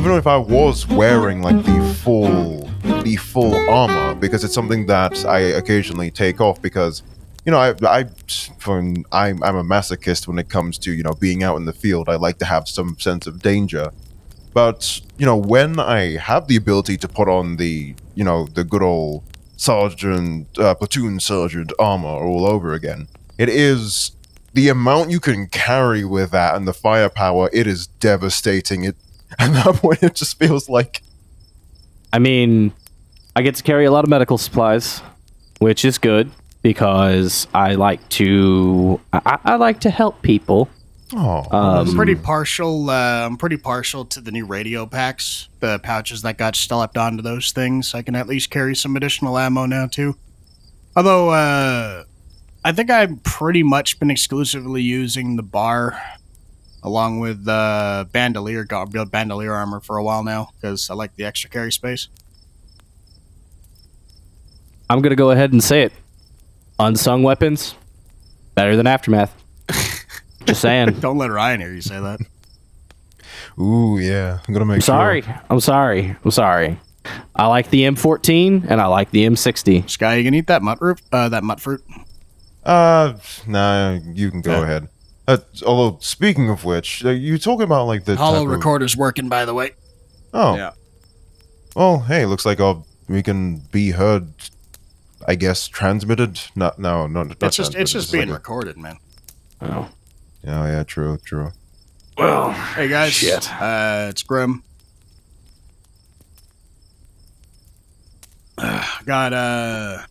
even if I was wearing like the full armor, because it's something that I occasionally take off because, I'm a masochist when it comes to being out in the field. I like to have some sense of danger. But when I have the ability to put on the good old platoon sergeant armor all over again, it is the amount you can carry with that and the firepower. It is devastating. At that point, it just feels like. I mean, I get to carry a lot of medical supplies, which is good because I like to help people. Oh, I'm pretty partial. I'm pretty partial to the new radio packs, the pouches that got slapped onto those things. I can at least carry some additional ammo now too. Although, I think I've pretty much been exclusively using the bar, along with bandolier armor for a while now because I like the extra carry space. I'm gonna go ahead and say it: unsung weapons better than aftermath. Just saying. Don't let Ryan hear you say that. Ooh, yeah. I'm gonna make sure. I'm sorry. I like the M14 and I like the M60. Sky, you gonna eat that mutt fruit? Nah, you can go ahead. Although, speaking of which, you talking about like the hollow recorder's working, by the way. Oh. Yeah. Well, hey, looks like we can be heard, I guess, transmitted? No, It's just being recorded, man. Oh. Oh, yeah, true. Well, hey guys, shit. It's Grim. Got a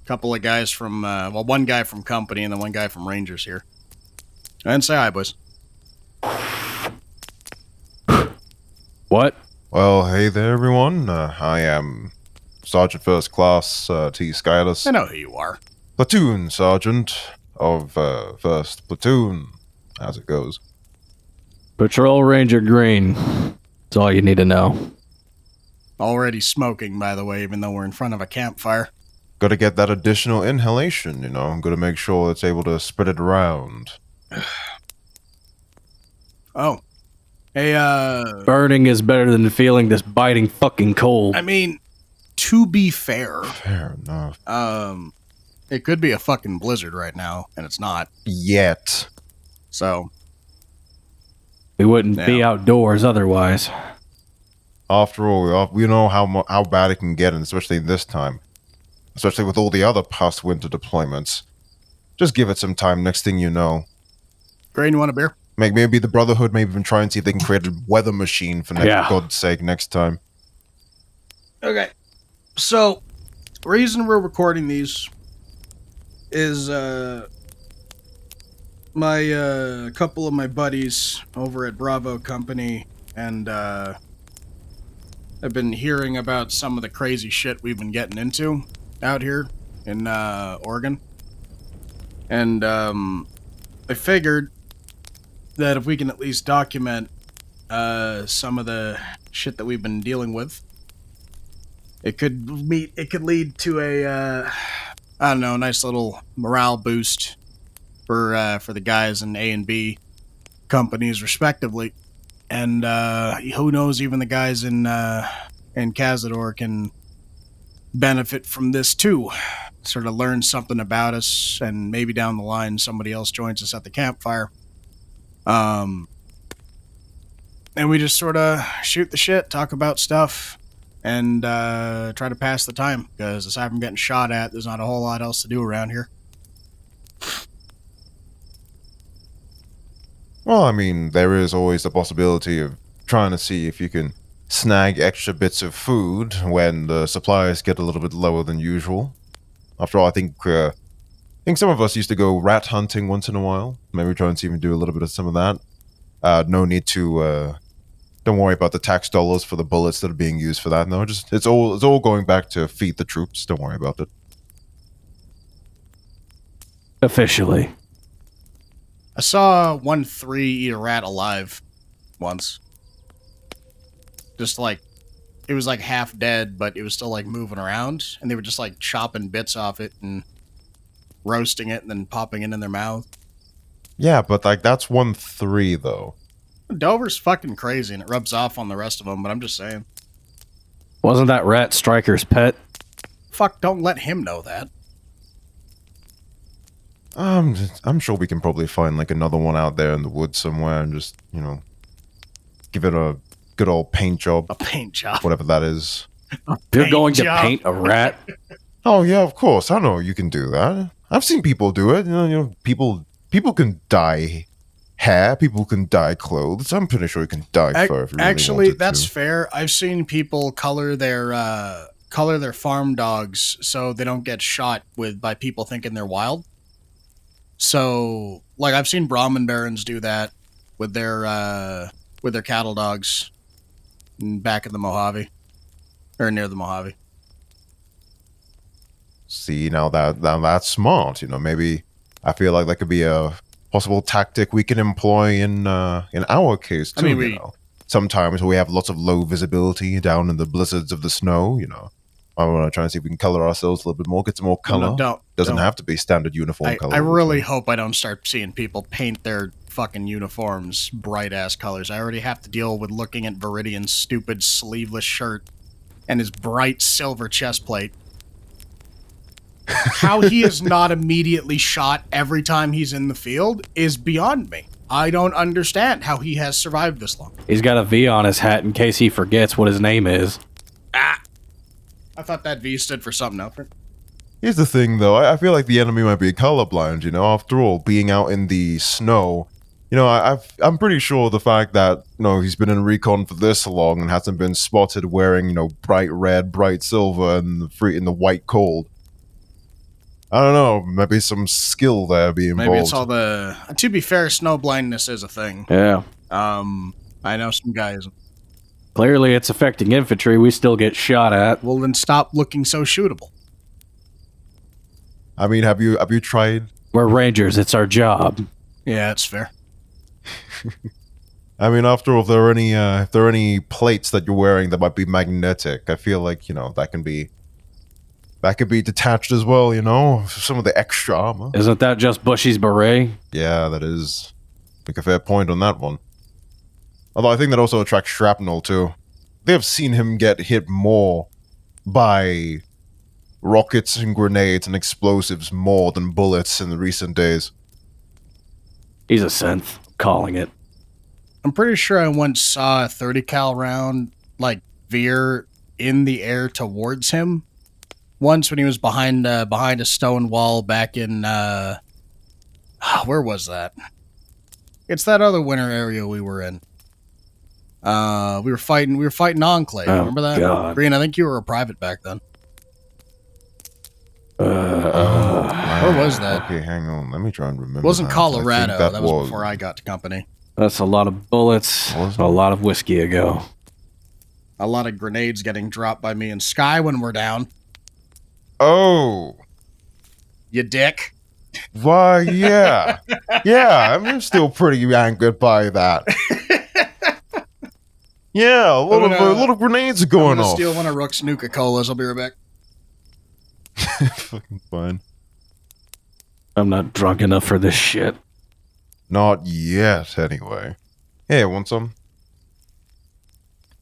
couple of guys from, one guy from company and then one guy from Rangers here. And say hi, boys. What? Well, hey there, everyone. I am Sergeant First Class T. Skyless. I know who you are. Platoon Sergeant of 1st Platoon, as it goes. Patrol Ranger Green. That's all you need to know. Already smoking, by the way, even though we're in front of a campfire. Gotta get that additional inhalation, I'm gonna make sure it's able to spread it around. Oh. Hey, burning is better than feeling this biting fucking cold. I mean, to be fair. Fair enough. It could be a fucking blizzard right now, and it's not. Yet. So. We wouldn't be outdoors otherwise. After all, we know how bad it can get, and especially this time. Especially with all the other past winter deployments. Just give it some time, next thing you know. Grain, you want a beer? Maybe the Brotherhood may even try and see if they can create a weather machine for God's sake next time. Okay. So, reason we're recording these is my couple of my buddies over at Bravo Company and I've been hearing about some of the crazy shit we've been getting into out here in Oregon. And I figured that if we can at least document some of the shit that we've been dealing with, it could lead to a nice little morale boost for the guys in A and B companies respectively. And who knows, even the guys in Cazadore can benefit from this too. Sort of learn something about us, and maybe down the line somebody else joins us at the campfire. And we just sort of shoot the shit, talk about stuff, and try to pass the time, because aside from getting shot at, there's not a whole lot else to do around here. Well, I mean, there is always the possibility of trying to see if you can snag extra bits of food when the supplies get a little bit lower than usual. After all, I think some of us used to go rat hunting once in a while. Maybe try and see if we can do a little bit of some of that. No need to... don't worry about the tax dollars for the bullets that are being used for that. No, just it's all going back to feed the troops. Don't worry about it. Officially. I saw 1-3 eat a rat alive once. Just like, it was like half dead, but it was still like moving around, and they were just like chopping bits off it and roasting it and then popping it in their mouth. Yeah, but like that's 1-3 though. Dover's fucking crazy, and it rubs off on the rest of them, but I'm just saying. Wasn't that rat Stryker's pet? Fuck, don't let him know that. I'm sure we can probably find like another one out there in the woods somewhere and just, give it a good old paint job, A paint job. whatever that is. You're going job. to paint a rat? Oh yeah, of course. I know you can do that. I've seen people do it. People can dye hair. People can dye clothes. I'm pretty sure you can dye fur if you really Actually, wanted that's to. fair. I've seen people color their farm dogs so they don't get shot by people thinking they're wild. So, like, I've seen Brahmin barons do that with their cattle dogs back in the Mojave, or near the Mojave. See, now that's smart. Maybe I feel like that could be a possible tactic we can employ in our case too. I mean, sometimes we have lots of low visibility down in the blizzards of the snow. I want to try and see if we can color ourselves a little bit more, get some more color. Doesn't have to be standard uniform color. I really hope I don't start seeing people paint their fucking uniforms bright ass colors. I already have to deal with looking at Viridian's stupid sleeveless shirt and his bright silver chest plate. How he is not immediately shot every time he's in the field is beyond me. I don't understand how he has survived this long. He's got a V on his hat in case he forgets what his name is. I thought that V stood for something else. Here's the thing, though. I feel like the enemy might be colorblind. After all, being out in the snow, I'm pretty sure the fact that he's been in recon for this long and hasn't been spotted wearing bright red, bright silver, and in the white cold. I don't know. Maybe some skill there being involved. Maybe it's all the. To be fair, snow blindness is a thing. Yeah. I know some guys. Clearly it's affecting infantry. We still get shot at. Well, then stop looking so shootable. I mean, have you tried? We're rangers. It's our job. Yeah, that's fair. I mean, after all, if there are any plates that you're wearing that might be magnetic, I feel like that could be detached as well. Some of the extra armor. Isn't that just Bushy's beret? Yeah, that is. Make a fair point on that one. Although I think that also attracts shrapnel too. They have seen him get hit more by rockets and grenades and explosives more than bullets in the recent days. He's a synth. Calling it. I'm pretty sure I once saw a 30 cal round veer in the air towards him. Once when he was behind a stone wall back in where was that? It's that other winter area we were in. We were fighting Enclave. Oh, Remember that? God. Green, I think you were a private back then. Where was that? Okay, hang on. Let me try and remember. It wasn't that. Colorado. I think That was before I got to company. That's a lot of bullets. Was it? A lot of whiskey ago. A lot of grenades getting dropped by me and Sky when we're down. Oh, You dick. why? Yeah, yeah. I'm still pretty angered by that. Yeah, a lot of grenades are I'm going gonna off. steal one of Rook's Nuka-Colas. I'll be right back. Fucking fine. I'm not drunk enough for this shit. Not yet, anyway. Hey, want some?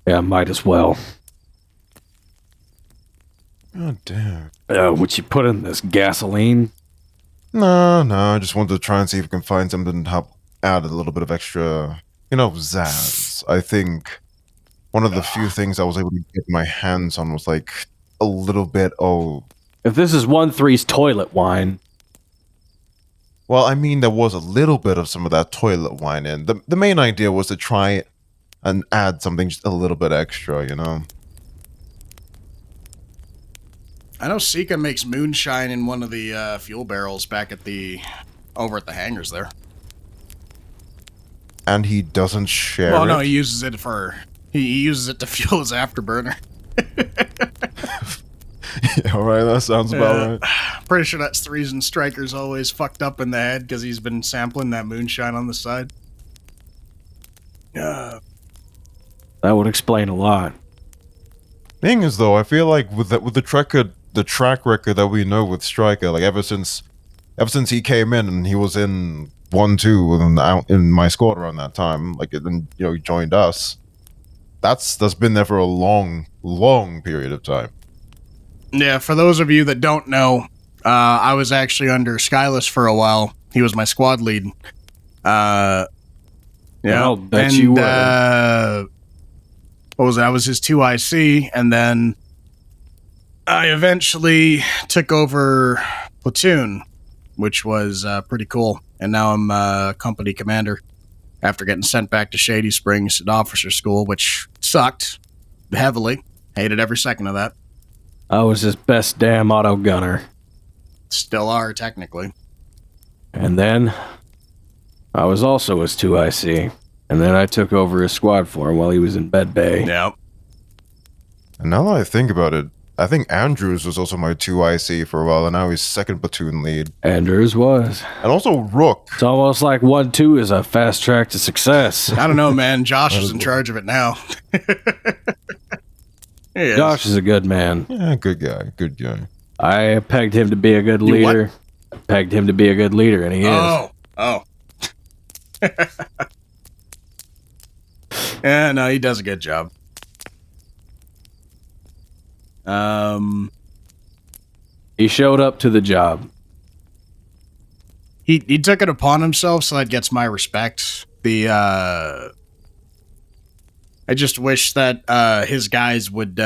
Yeah, might as well. God damn. Would you put in this gasoline? No, I just wanted to try and see if we can find something to help add a little bit of extra, zazz. I think one of the few things I was able to get my hands on was like a little bit of. If this is 1-3's toilet wine. Well, I mean, there was a little bit of some of that toilet wine in. The main idea was to try and add something just a little bit extra, I know Sika makes moonshine in one of the fuel barrels back at over at the hangars there. And he doesn't share Well, it. no, he uses it he uses it to fuel his afterburner. Yeah, all right, that sounds about right. Pretty sure that's the reason Stryker's always fucked up in the head, because he's been sampling that moonshine on the side. That would explain a lot. Thing is, though, I feel like with the track record that we know with Stryker, like ever since he came in and he was in 1-2 out in my squad around that time. Like, and he joined us. That's been there for a long, long period of time. Yeah, for those of you that don't know, I was actually under Skyless for a while. He was my squad lead. Yeah, I'll bet you were. What was it? I was his 2IC, and then I eventually took over platoon, which was pretty cool. And now I'm company commander after getting sent back to Shady Springs at officer school, which sucked heavily. Hated every second of that. I was his best damn auto gunner. Still are, technically. And then I was also his 2IC. And then I took over his squad for him while he was in Bed Bay. Yep. And now that I think about it, I think Andrews was also my 2IC for a while, and now he's second platoon lead. Andrews was. And also Rook. It's almost like 1-2 is a fast track to success. I don't know, man. Josh is in charge of it now. Josh is a good man. Yeah, good guy. I pegged him to be a good leader. I pegged him to be a good leader, and he is. Oh. Yeah, no, he does a good job. He showed up to the job. He took it upon himself, so that gets my respect. I just wish that his guys would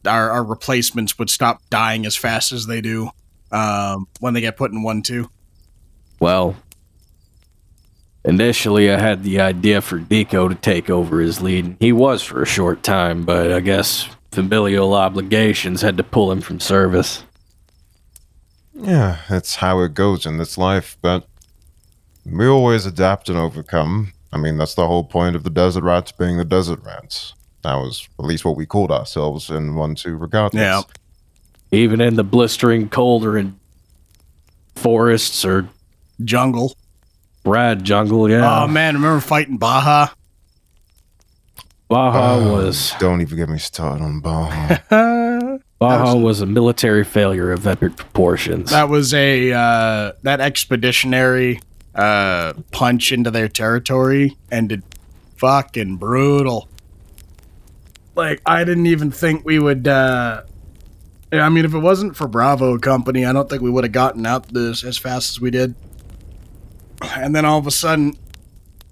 our replacements would stop dying as fast as they do when they get put in 1-2. Well, initially I had the idea for Deco to take over his lead. He was for a short time, but I guess familial obligations had to pull him from service. Yeah, that's how it goes in this life, but we always adapt and overcome. I mean, that's the whole point of the Desert Rats being the Desert Rats. That was at least what we called ourselves in 1-2 regardless. Yeah. Even in the blistering cold or in forests or Jungle. Brad jungle, yeah. Oh, man, remember fighting Baja? Baja was... Don't even get me started on Baja. Baja was a military failure of epic proportions. That was that expeditionary punch into their territory ended fucking brutal. Like, I didn't even think we would, I mean, if it wasn't for Bravo Company, I don't think we would have gotten out this as fast as we did. And then all of a sudden,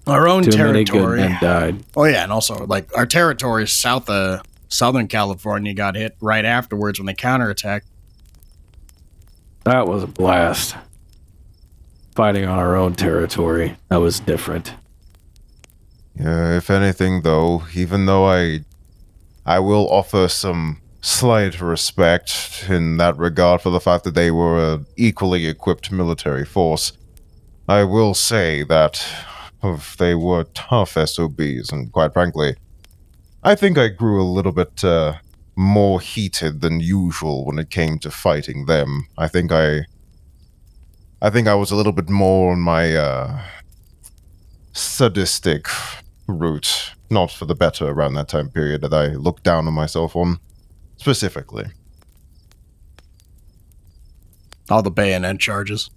our own Too territory. many good men died. Oh, yeah, and also, like, our territory south of Southern California got hit right afterwards when they counterattacked. That was a blast. Fighting on our own territory. That was different. Yeah, if anything, though, even though I will offer some slight respect in that regard for the fact that they were an equally equipped military force, I will say that they were tough SOBs, and quite frankly, I think I grew a little bit more heated than usual when it came to fighting them. I think I was a little bit more on my sadistic route, not for the better around that time period that I looked down on myself on, specifically. All the bayonet charges.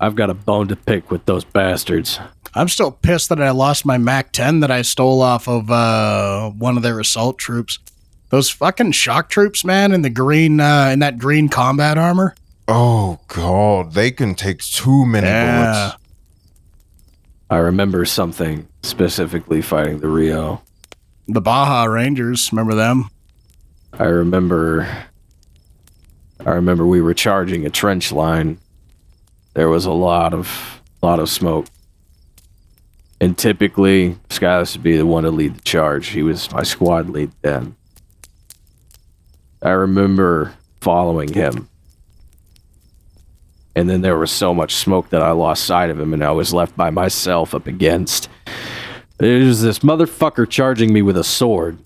I've got a bone to pick with those bastards. I'm still pissed that I lost my MAC-10 that I stole off of one of their assault troops. Those fucking shock troops, man, in the green, in that green combat armor. Oh god, they can take too many bullets. I remember something specifically fighting the Rio. The Baja Rangers, remember them? I remember we were charging a trench line. There was a lot of smoke. And typically, Skyless would be the one to lead the charge. He was my squad lead then. I remember following him. And then there was so much smoke that I lost sight of him, and I was left by myself up against. There's this motherfucker charging me with a sword.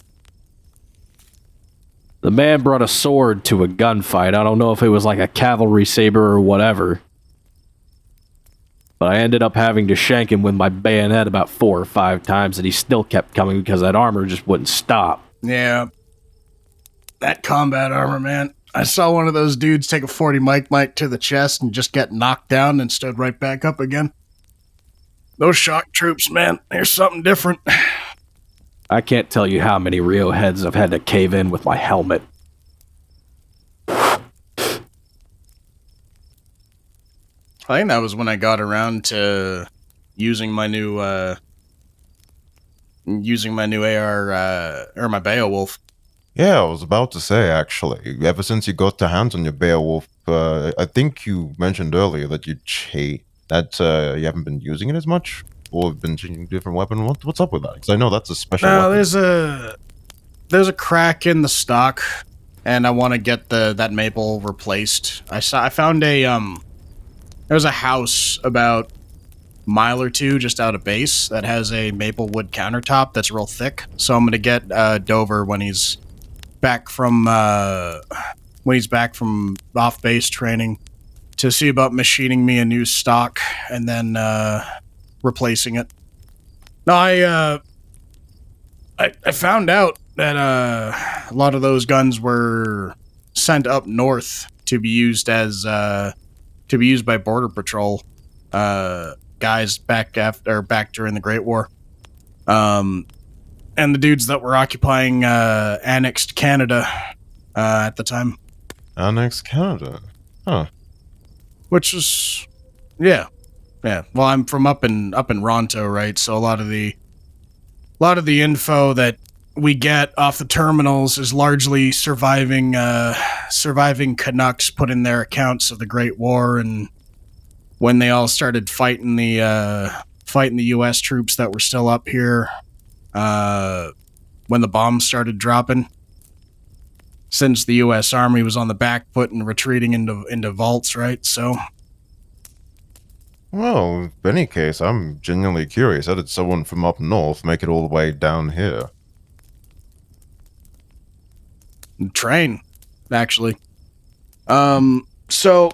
The man brought a sword to a gunfight. I don't know if it was like a cavalry saber or whatever. But I ended up having to shank him with my bayonet about 4 or 5 times, and he still kept coming because that armor just wouldn't stop. Yeah. That combat armor, man. I saw one of those dudes take a 40 mic to the chest and just get knocked down and stood right back up again. Those shock troops, man, they're something different. I can't tell you how many Rio heads I've had to cave in with my helmet. I think that was when I got around to using my new AR, or my Beowulf. Yeah, I was about to say, actually, ever since you got the hands on your Beowulf, I think you mentioned earlier that you haven't been using it as much, or been changing a different weapon. What's up with that? Because I know that's a special No, weapon. there's a crack in the stock, and I want to get that maple replaced. I found there's a house about a mile or two just out of base that has a maple wood countertop that's real thick. So I'm gonna get Dover when he's back from off base training to see about machining me a new stock and then replacing it. No, I found out that a lot of those guns were sent up north to be used by border patrol guys back during the Great War. And the dudes that were occupying annexed Canada at the time. Annexed Canada. Huh. Which is, yeah. Well, I'm from up in Ronto, right? So a lot of the info that we get off the terminals is largely surviving Canucks put in their accounts of the Great War and when they all started fighting the U.S. troops that were still up here. When the bombs started dropping, since the U.S. Army was on the back foot and retreating into vaults, right? So, Well, in any case, I'm genuinely curious. How did someone from up north make it all the way down here? train, actually. So,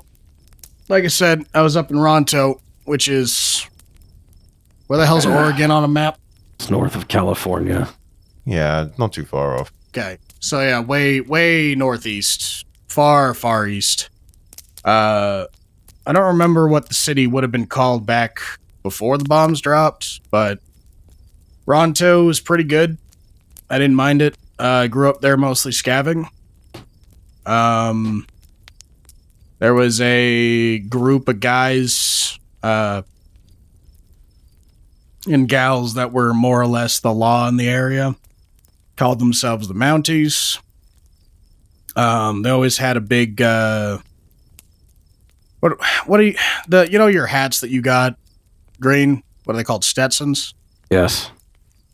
like I said, I was up in Ronto, which is where the hell's Oregon on a map? It's north of California. Yeah, not too far off. Okay, so yeah, way northeast, far east. I don't remember what the city would have been called back before the bombs dropped, but Ronto was pretty good. I didn't mind it. I grew up there mostly scavenging. There was a group of guys and gals that were more or less the law in the area. Called themselves the Mounties. They always had a big what are your hats that you got, green? What are they called? Stetsons? Yes.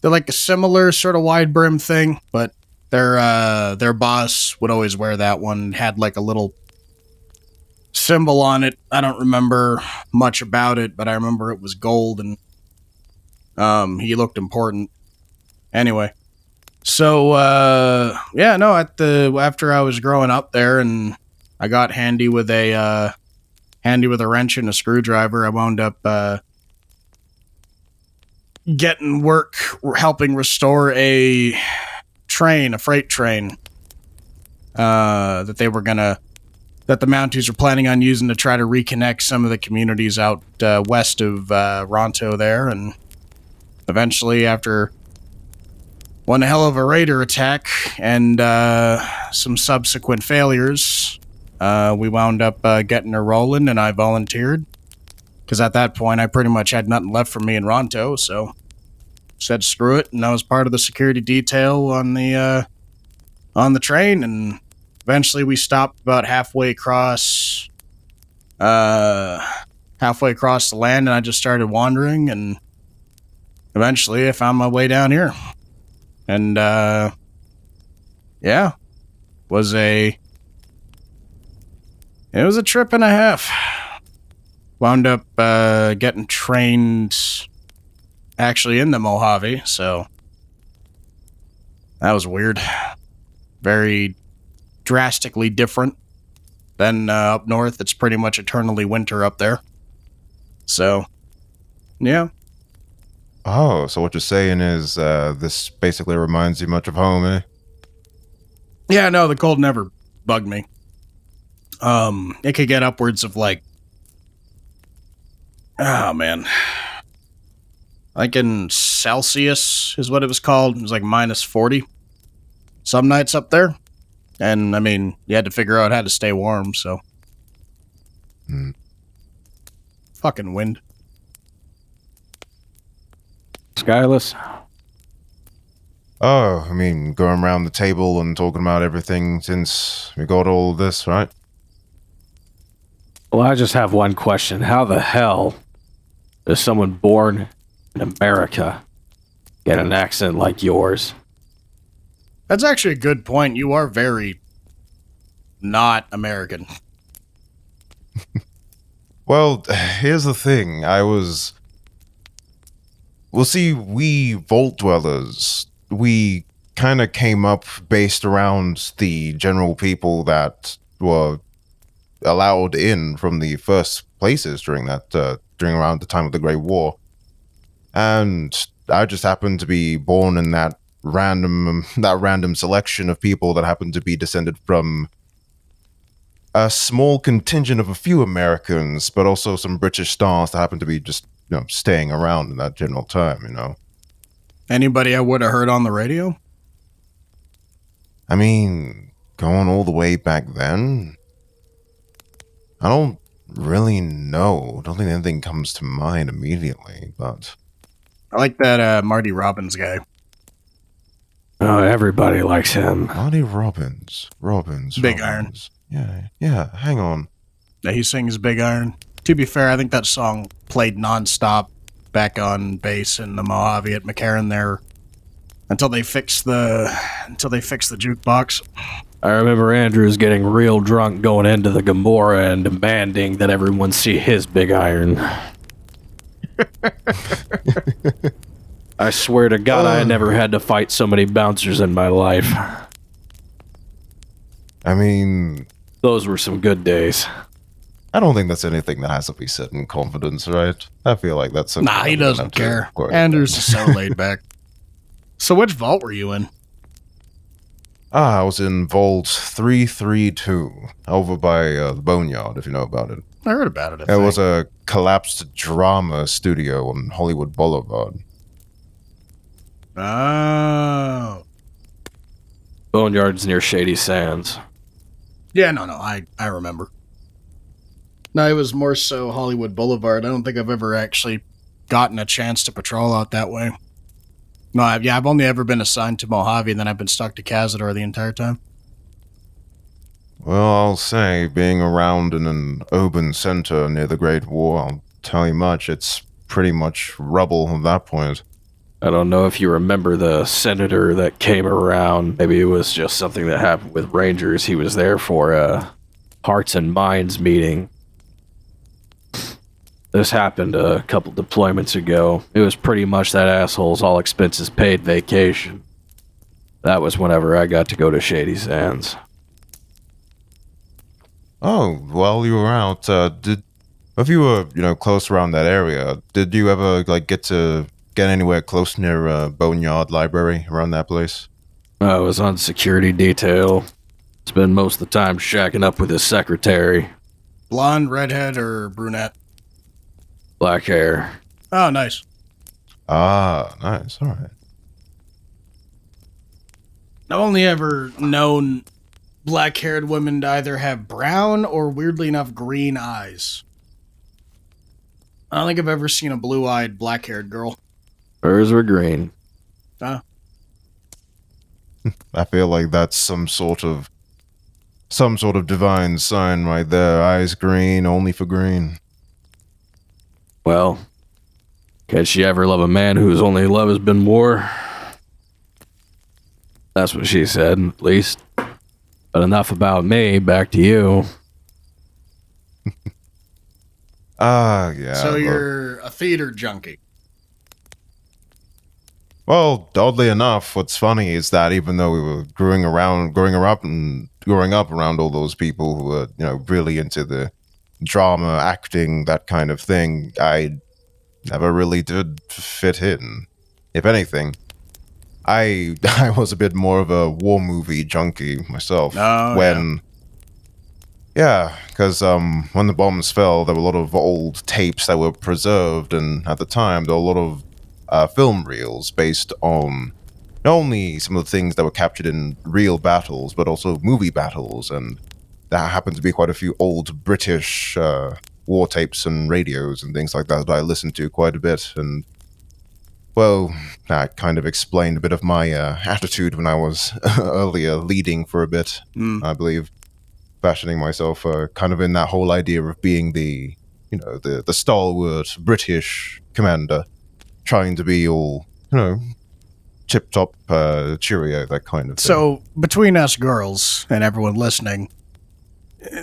They're like a similar sort of wide brim thing, but their boss would always wear that one. Had like a little symbol on it. I don't remember much about it, but I remember it was gold and he looked important. Anyway, so after I was growing up there and I got handy with a wrench and a screwdriver, I wound up getting work helping restore a freight train that the Mounties were planning on using to try to reconnect some of the communities out west of Ronto there. And eventually, after one hell of a raider attack and some subsequent failures, we wound up getting her rolling, and I volunteered. Because at that point, I pretty much had nothing left for me in Ronto, so said screw it, and I was part of the security detail on the train, and eventually we stopped about halfway across the land, and I just started wandering, and eventually I found my way down here. And, it was a trip and a half. Wound up getting trained actually in the Mojave, so that was weird. Very drastically different than up north. It's pretty much eternally winter up there. So, yeah. Oh, so what you're saying is this basically reminds you much of home, eh? Yeah, no, the cold never bugged me. It could get upwards of like, oh man, like in Celsius is what it was called. It was like minus 40 some nights up there. And I mean, you had to figure out how to stay warm, so. Hmm. Fucking wind. Skyless? Oh, I mean, going around the table and talking about everything since we got all this, right? Well, I just have one question. How the hell does someone born in America get an accent like yours? That's actually a good point. You are very not American. Well, here's the thing. Well, see, we Vault Dwellers, we kind of came up based around the general people that were allowed in from the first places during around the time of the Great War. And I just happened to be born in that random selection of people that happened to be descended from a small contingent of a few Americans, but also some British stars that happened to be just, staying around in that general time. Anybody I would have heard on the radio? I mean, going all the way back then, I don't really know. Don't think anything comes to mind immediately, but I like that Marty Robbins guy. Oh, everybody likes him. Marty Robbins. Big Iron. Yeah, hang on. Yeah, he sings Big Iron. To be fair, I think that song played nonstop back on bass in the Mojave at McCarran there until they fixed the jukebox. I remember Andrews getting real drunk going into the Gomorrah and demanding that everyone see his big iron. I swear to God, I never had to fight so many bouncers in my life. I mean, Those were some good days. I don't think that's anything that has to be said in confidence, right? I feel like that's something. Nah, he that we don't doesn't have to care. worry Anders about. is so laid back. So which vault were you in? I was in Vault 332, over by the Boneyard, if you know about it. I heard about it. It was a collapsed drama studio on Hollywood Boulevard. Oh. Boneyard's near Shady Sands. Yeah, no, I remember. No, it was more so Hollywood Boulevard. I don't think I've ever actually gotten a chance to patrol out that way. No, I've only ever been assigned to Mojave, and then I've been stuck to Cazadore the entire time. Well, I'll say, being around in an urban center near the Great War, I'll tell you much, it's pretty much rubble at that point. I don't know if you remember the senator that came around. Maybe it was just something that happened with Rangers. He was there for a Hearts and Minds meeting. This happened a couple deployments ago. It was pretty much that asshole's all expenses paid vacation. That was whenever I got to go to Shady Sands. Oh, while you were out, if you were, close around that area, did you ever, get anywhere close near Boneyard Library around that place? I was on security detail. Spent most of the time shacking up with his secretary. Blonde, redhead, or brunette? Black hair. Oh, nice. Ah, nice, alright. I've only ever known black-haired women to either have brown or, weirdly enough, green eyes. I don't think I've ever seen a blue-eyed, black-haired girl. Hers were green. Ah. I feel like that's some sort of divine sign right there. Eyes green, only for green. Well, can she ever love a man whose only love has been war? That's what she said, at least. But enough about me, back to you. Yeah. So look. you're a theater junkie. Well, oddly enough, what's funny is that even though we were growing up around all those people who were, really into the drama, acting, that kind of thing, I never really did fit in. If anything, I was a bit more of a war movie junkie myself. Oh, Yeah, because when the bombs fell, there were a lot of old tapes that were preserved, and at the time, there were a lot of film reels based on not only some of the things that were captured in real battles, but also movie battles, and there happened to be quite a few old British war tapes and radios and things like that that I listened to quite a bit, and well, that kind of explained a bit of my attitude when I was earlier leading for a bit, Hmm. I believe fashioning myself kind of in that whole idea of being the stalwart British commander, trying to be all tip top cheerio, that kind of thing. So, between us girls and everyone listening,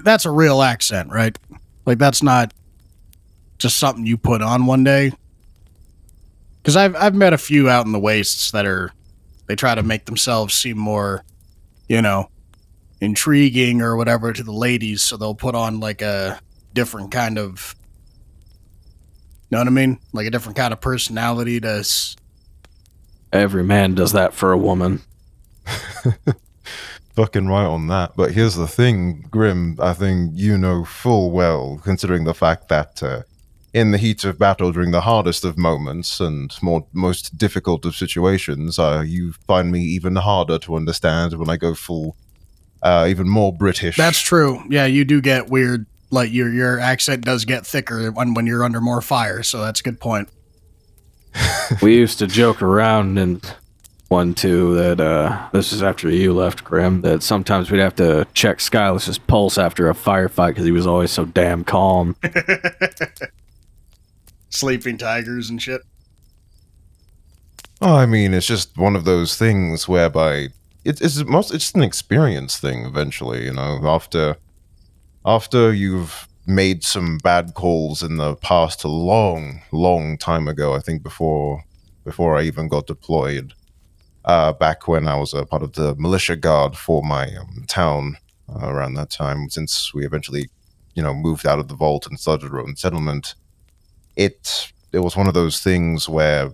that's a real accent, right? Like, that's not just something you put on one day. Because I've met a few out in the wastes they try to make themselves seem more, you know, intriguing or whatever to the ladies, so they'll put on like a different kind of, you know what I mean? Like a different kind of personality Every man does that for a woman. Fucking right on that. But here's the thing, Grim. I think you know full well, considering the fact that in the heat of battle, during the hardest of moments and most difficult of situations, you find me even harder to understand when I go full, even more British. That's true. Yeah, you do get weird. Like your accent does get thicker when you're under more fire. So that's a good point. We used to joke around and one too that this is after you left, Grim, that sometimes we'd have to check Skylus's pulse after a firefight because he was always so damn calm. Sleeping tigers and shit. Oh, I mean, it's just one of those things whereby it's an experience thing. Eventually, after you've made some bad calls in the past, a long time ago. I think before I even got deployed. Back when I was a part of the militia guard for my town around that time, since we eventually, moved out of the vault and started our own settlement. It was one of those things where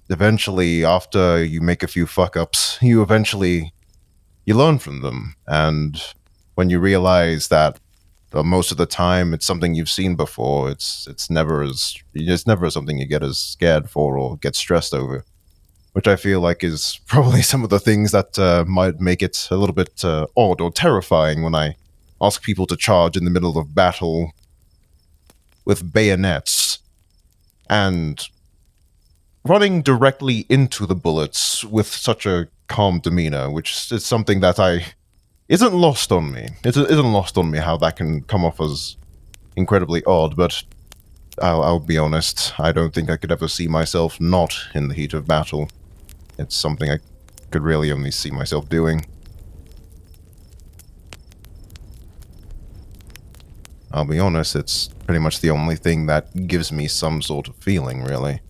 eventually, after you make a few fuck ups, you learn from them, and when you realize that most of the time it's something you've seen before, it's never something you get as scared for or get stressed over, which I feel like is probably some of the things that might make it a little bit odd or terrifying when I ask people to charge in the middle of battle with bayonets and running directly into the bullets with such a calm demeanor, which is something that isn't lost on me. It isn't lost on me how that can come off as incredibly odd, but I'll be honest, I don't think I could ever see myself not in the heat of battle. It's something I could really only see myself doing. I'll be honest, it's pretty much the only thing that gives me some sort of feeling, really.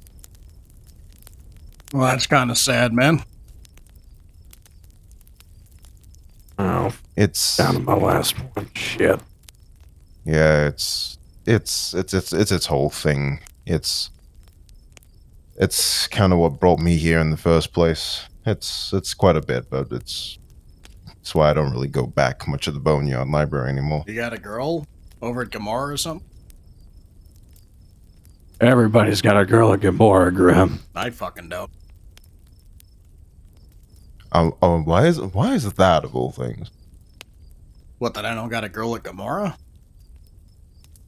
Well, that's kind of sad, man. Oh, It's down to my last one. Shit. yeah, it's its whole thing. It's kind of what brought me here in the first place. It's quite a bit, but it's why I don't really go back much of the Boneyard Library anymore. You got a girl over at Gamora or something? Everybody's got a girl at Gabora, Grim. I fucking don't. Why is that of all things? What, that I don't got a girl at Gamora?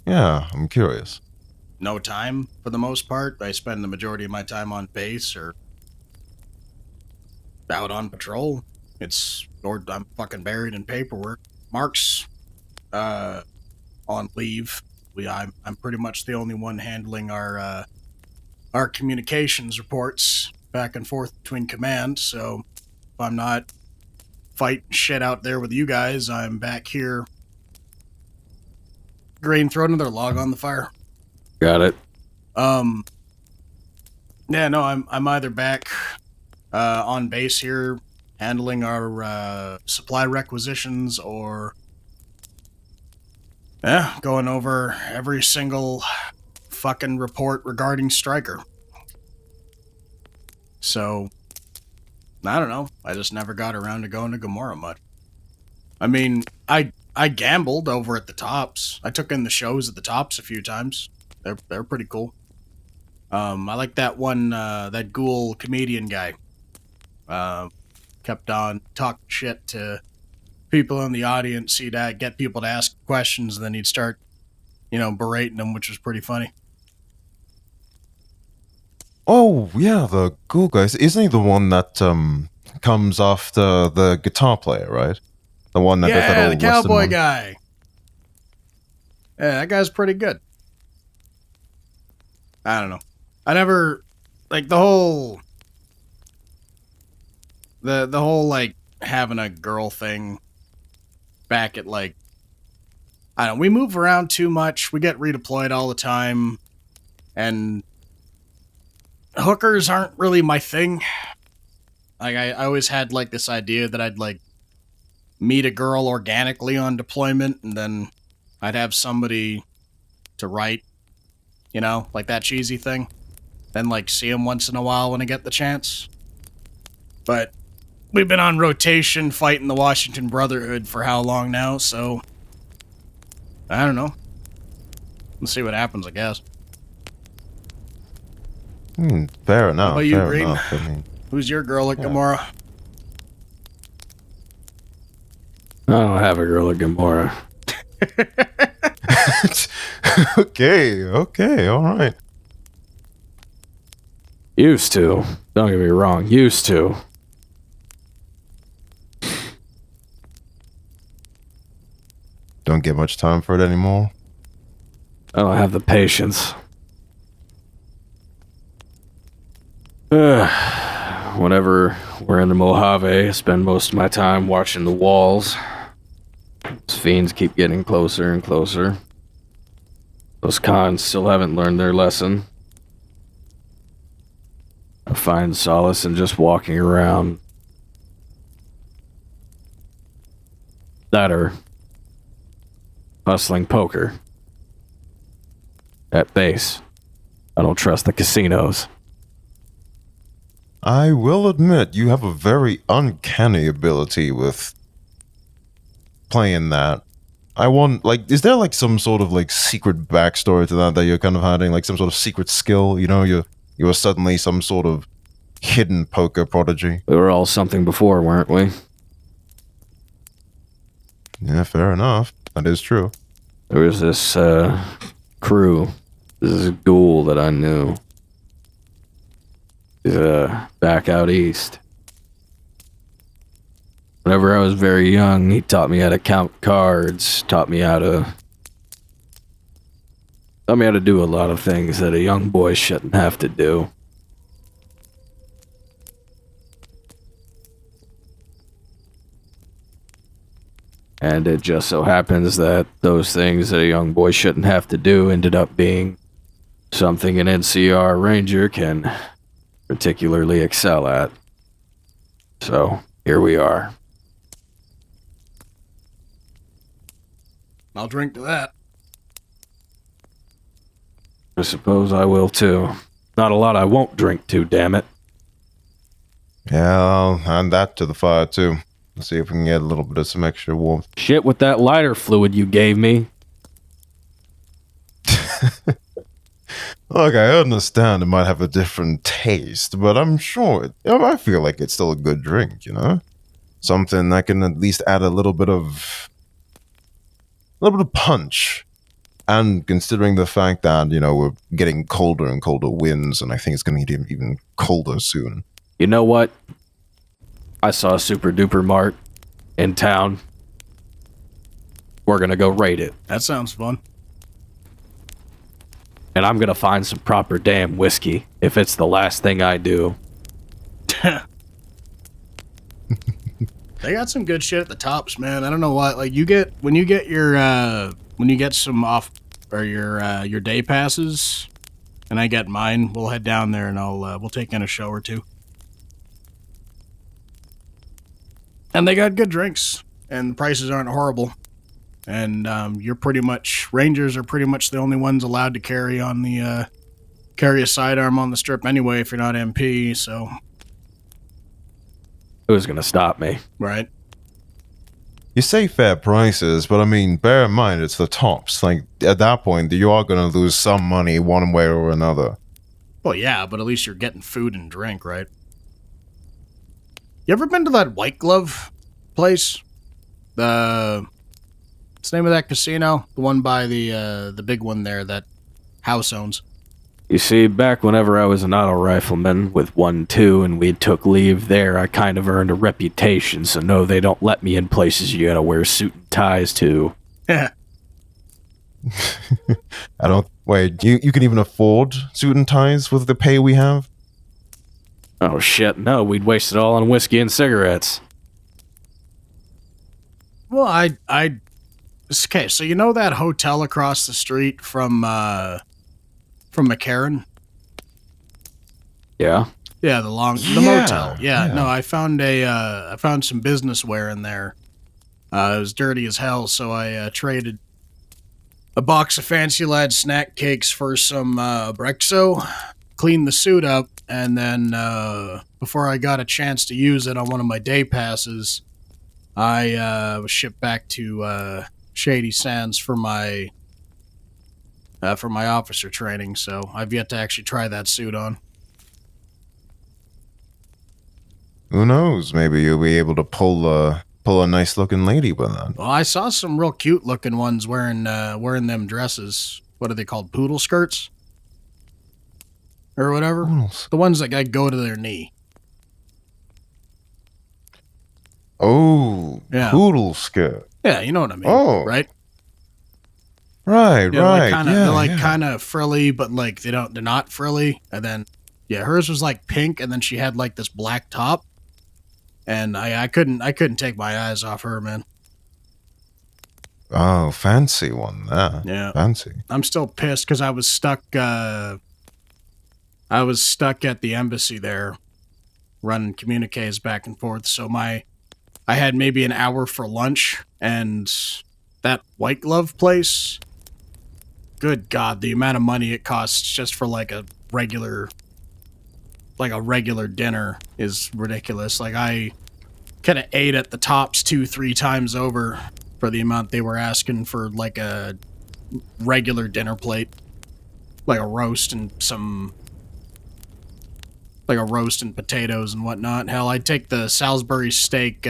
Yeah, I'm curious. No time, for the most part. I spend the majority of my time on base or out on patrol. Or I'm fucking buried in paperwork. Mark's on leave. I'm pretty much the only one handling our communications reports back and forth between command. So if I'm not fighting shit out there with you guys, I'm back here. Grain, throw another log on the fire. Got it. Yeah, no, I'm either back on base here handling our supply requisitions, or going over every single fucking report regarding Stryker. So I don't know. I just never got around to going to Gamora much. I mean, I I gambled over at the Tops. I took in the shows at the Tops a few times. They're pretty cool. I like that one, that ghoul comedian guy. Kept on talking shit to people in the audience. He'd get people to ask questions, and then he'd start, berating them, which was pretty funny. Oh, yeah, the Ghoul guys. Isn't he the one that comes after the guitar player, right? The one that does that Yeah, old the Western cowboy one? guy. Yeah, that guy's pretty good. I don't know. I never like the whole like having a girl thing back at like I don't know, we move around too much. We get redeployed all the time, and hookers aren't really my thing. Like I always had like this idea that I'd like meet a girl organically on deployment, and then I'd have somebody to write, like that cheesy thing. Then like see them once in a while when I get the chance. But we've been on rotation fighting the Washington Brotherhood for how long now, so I don't know. Let's see what happens, I guess. Fair enough. How about you, fair Green? enough. I mean, Who's your girl at Gamora? I don't have a girl at Gamora. okay, all right. Used to. Don't get me wrong. Used to. Don't get much time for it anymore. I don't have the patience. Whenever we're in the Mojave, I spend most of my time watching the walls. Those fiends keep getting closer and closer. Those cons still haven't learned their lesson. I find solace in just walking around. That or hustling poker. At base, I don't trust the casinos. I will admit, you have a very uncanny ability with playing that. I want, like, is there like some sort of like secret backstory to that you're kind of hiding, like some sort of secret skill? You were suddenly some sort of hidden poker prodigy. We were all something before, weren't we? Yeah, fair enough. That is true. There was this crew, this ghoul that I knew. He's back out east. Whenever I was very young, he taught me how to count cards, taught me how to do a lot of things that a young boy shouldn't have to do. And it just so happens that those things that a young boy shouldn't have to do ended up being something an NCR Ranger can particularly excel at. So, here we are. I'll drink to that. I suppose I will too. Not a lot I won't drink to, damn it. Yeah, I'll add that to the fire too. Let's see if we can get a little bit of some extra warmth. Shit with that lighter fluid you gave me. Look, I understand it might have a different taste, but I'm sure I feel like it's still a good drink, Something that can at least add a little bit of punch. And considering the fact that, we're getting colder and colder winds, and I think it's going to get even colder soon. You know what? I saw a super duper mart in town. We're gonna go raid it. That sounds fun. And I'm gonna find some proper damn whiskey if it's the last thing I do. They got some good shit at the Tops, man. I don't know what. Like when you get some off or your day passes, and I get mine, we'll head down there and we'll take in a show or two. And they got good drinks, and the prices aren't horrible. And Rangers are pretty much the only ones allowed to carry a sidearm on the strip anyway if you're not MP. So Who's gonna stop me? right. You say fair prices, but I mean, bear in mind it's the tops. Like at that point, you are gonna lose some money one way or another. Well, yeah, but at least you're getting food and drink, right? You ever been to that White Glove place? What's the name of that casino? The one by the big one there that House owns. You see, back whenever I was an auto rifleman with 1-2 and we took leave there, I kind of earned a reputation, so no, they don't let me in places you gotta wear suit and ties to. Yeah. I don't wait. You can even afford suit and ties with the pay we have. Oh shit, no, we'd waste it all on whiskey and cigarettes. Well, okay, so you know that hotel across the street from McCarran? Yeah? Yeah, the Yeah, motel. Yeah, yeah. no, I found some business wear in there. It was dirty as hell, so I traded a box of Fancy Lad snack cakes for some Brexo, cleaned the suit up, and then before I got a chance to use it on one of my day passes, I was shipped back to Shady Sands for my officer training. So I've yet to actually try that suit on. Who knows? Maybe you'll be able to pull a nice looking lady with that. Well, I saw some real cute looking ones wearing them dresses. What are they called? Poodle skirts? Or whatever? Poodles. The ones that go to their knee. Oh, Yeah. poodle skirt. Yeah, you know what I mean. Oh. Right? Right, Yeah, right. like kinda, yeah, they're like yeah. kind of frilly, but like they're not frilly. And then, yeah, hers was like pink, and then she had like this black top. And I couldn't take my eyes off her, man. Oh, fancy one there. Yeah. Fancy. I'm still pissed because I was stuck at the embassy there, running communiques back and forth. So I had maybe an hour for lunch, and that White Glove place. Good God, the amount of money it costs just for like a regular dinner is ridiculous. Like I kind of ate at the tops 2-3 times over for the amount they were asking for like a regular dinner plate, like a roast and potatoes and whatnot. Hell, I'd take the Salisbury steak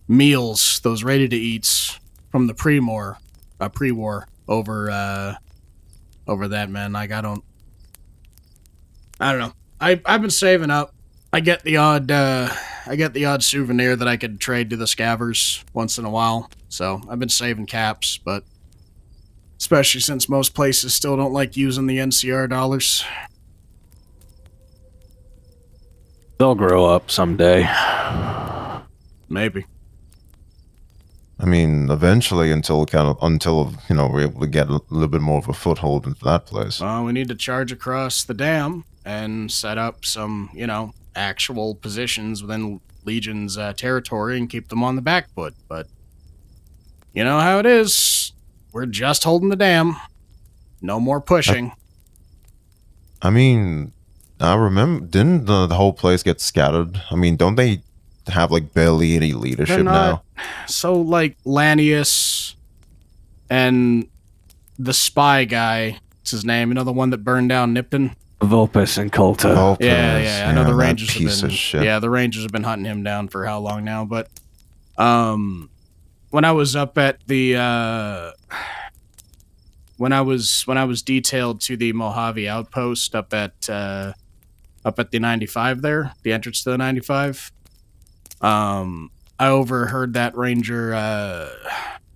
meals, those ready to eats from the pre-war over that, man. Like I don't know. I've been saving up. I get the odd souvenir that I could trade to the scavvers once in a while. So I've been saving caps, but especially since most places still don't like using the NCR dollars. They'll grow up someday. Maybe. I mean, eventually, until we're able to get a little bit more of a foothold into that place. Well, we need to charge across the dam and set up some, actual positions within Legion's territory and keep them on the back foot. But you know how it is. We're just holding the dam. No more pushing. I mean, I remember, didn't the whole place get scattered? I mean, don't they have like barely any leadership They're not- now? So, like, Lanius and the spy guy, what's his name? The one that burned down Nipton? Vulpes and Colta. Vulpes, Yeah. I know the that Rangers piece have of been. shit. Yeah, the Rangers have been hunting him down for how long now? But, when I was up at the, when I was detailed to the Mojave outpost up at the 95 there, the entrance to the 95, I overheard that Ranger.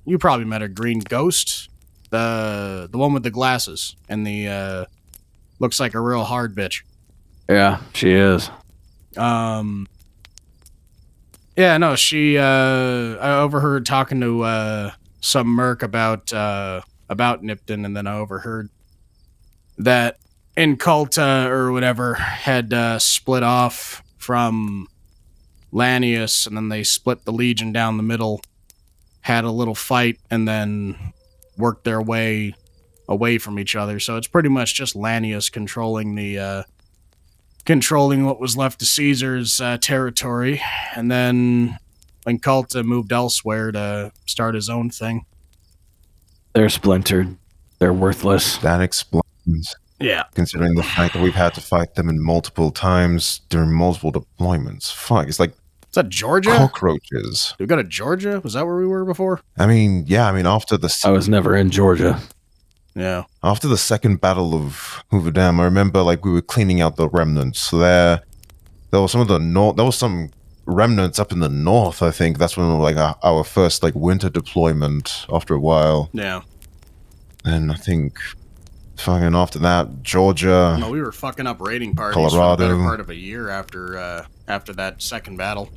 You probably met her, Green Ghost, the one with the glasses and the looks like a real hard bitch. Yeah, she is. Yeah, no, she. I overheard talking to some merc about Nipton, and then I overheard that Inculta or whatever had split off from Lanius, and then they split the Legion down the middle, had a little fight, and then worked their way away from each other. So it's pretty much just Lanius controlling what was left of Caesar's territory, and then when Cult moved elsewhere to start his own thing. They're splintered. They're worthless. That explains, Yeah. considering the fact that we've had to fight them in multiple times during multiple deployments. Fuck, it's like Is that Georgia? cockroaches. Did we go to Georgia? Was that where we were before? I mean, yeah, I mean, after the I was never in Georgia. Yeah. after the second battle of Hoover Dam, I remember like we were cleaning out the remnants. There was some of the north. There was some remnants up in the north. I think that's when like our first like winter deployment after a while. Yeah. And I think fucking after that, Georgia. No, we were fucking up raiding parties for the Colorado. better part of a year after that second battle.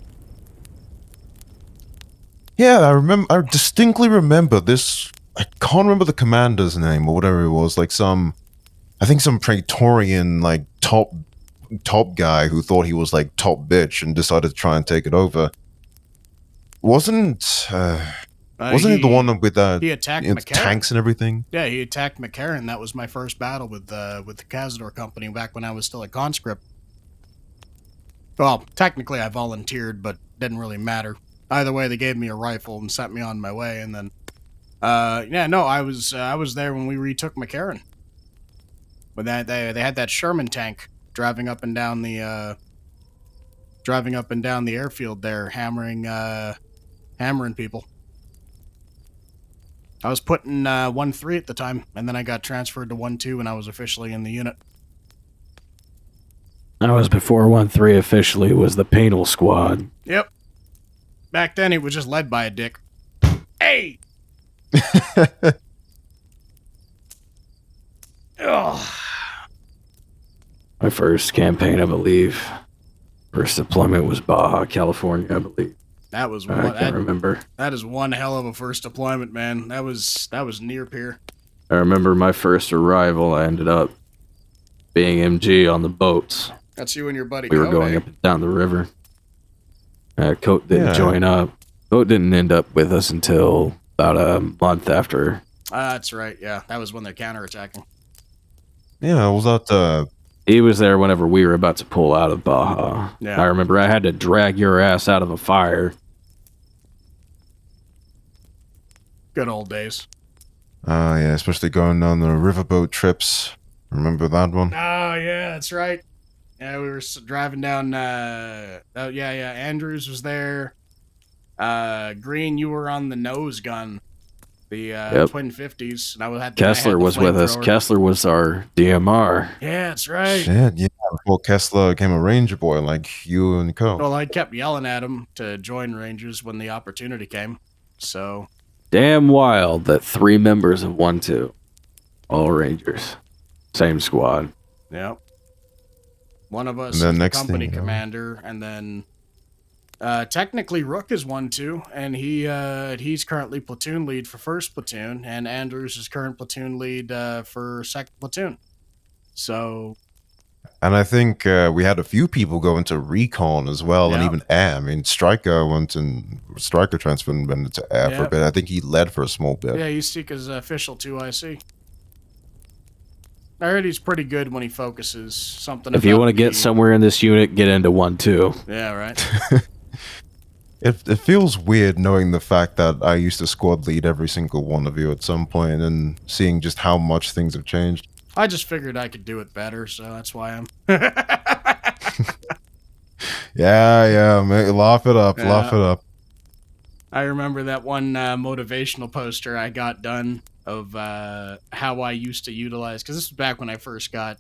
Yeah, I distinctly remember this. I can't remember the commander's name or whatever it was. Like I think some Praetorian like top guy who thought he was like top bitch and decided to try and take it over. Wasn't he the one with He attacked you know, McCarran. tanks and everything? Yeah, he attacked McCarran. That was my first battle with the Cazadore company back when I was still a conscript. Well, technically I volunteered, but didn't really matter. Either way, they gave me a rifle and sent me on my way, and then I was there when we retook McCarran. But they had that Sherman tank driving up and down the airfield there, hammering people. I was put in 1-3 at the time, and then I got transferred to 1-2 and I was officially in the unit. I was before 1-3 officially was the penal squad. Yep. Back then, it was just led by a dick. Hey! Ugh. My first campaign, I believe. First deployment was Baja, California, I believe. That was I can't remember. That is one hell of a first deployment, man. That was near peer. I remember my first arrival, I ended up being MG on the boats. That's you and your buddy. We were Code, going eh? up and down the river. Coat didn't Yeah. join up. Coat didn't end up with us until about a month after. That's right. Yeah, that was when they're counterattacking. Yeah, was that He was there whenever we were about to pull out of Baja. Yeah. I remember I had to drag your ass out of a fire. Good old days. yeah, especially going on the riverboat trips. Remember that one? Oh yeah, that's right. Yeah, we were driving down. Andrews was there. Green, you were on the nose gun, the twin 50s, and I had Kessler the was with us. flamethrower. Kessler was our DMR. Yeah, that's right. Shit, yeah. Before Kessler became a ranger boy like you and Co. Well, I kept yelling at him to join Rangers when the opportunity came. So Damn wild that 3 members of 1-2, all Rangers, same squad. yeah, one of us And then is the next company thing you know- commander, and then technically Rook is 1-2, and he's currently platoon lead for first platoon, and Andrews is current platoon lead for second platoon. So And I think we had a few people go into recon as well, and Yeah. even air. I mean, Stryker transferred and went into air for a Yep. bit. I think he led for a small bit. yeah, he's Sika's official 2IC. I heard he's pretty good when he focuses. Something. If you about want to get the- somewhere in this unit, get into 1-2. Yeah, right. It feels weird knowing the fact that I used to squad lead every single one of you at some point and seeing just how much things have changed. I just figured I could do it better, so that's why I'm. Yeah, mate, laugh it up, Yeah. laugh it up. I remember that one motivational poster I got done of how I used to utilize, because this was back when I first got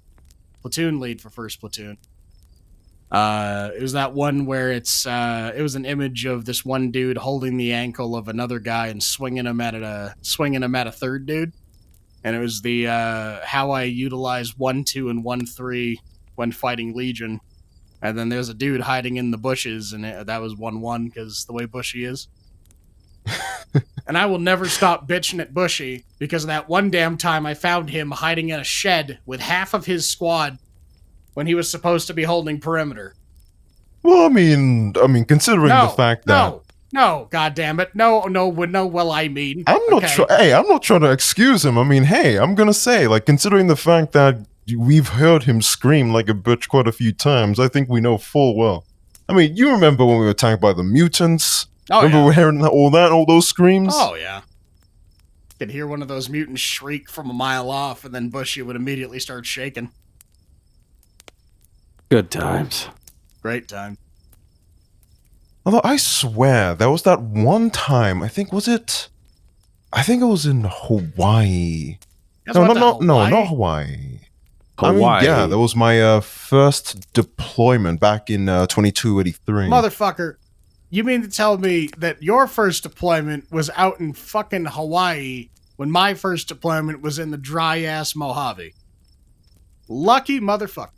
platoon lead for first platoon. It was that one where it was an image of this one dude holding the ankle of another guy and swinging him at a third dude, and it was the how I utilize 1-2 and 1-3 when fighting Legion, and then there's a dude hiding in the bushes, and that was 1-1 because the way Bushy is. And I will never stop bitching at Bushy because of that one damn time I found him hiding in a shed with half of his squad when he was supposed to be holding perimeter. Well, I mean, considering the fact that no, goddammit, well, I mean, I'm not I'm not trying to excuse him. I mean, hey, I'm gonna say, like, considering the fact that we've heard him scream like a bitch quite a few times, I think we know full well. I mean, you remember when we were attacked by the mutants? Oh, Remember yeah. hearing all those screams? Oh, yeah. Could hear one of those mutants shriek from a mile off, and then Bushy would immediately start shaking. Good times. Great time. Although I swear there was that one time. I think it was in Hawaii. Guys No, went no, to no, no, Hawaii? not Hawaii. I mean, Hawaii. yeah, that was my first deployment back in 2283. Motherfucker, you mean to tell me that your first deployment was out in fucking Hawaii when my first deployment was in the dry-ass Mojave? Lucky motherfucker.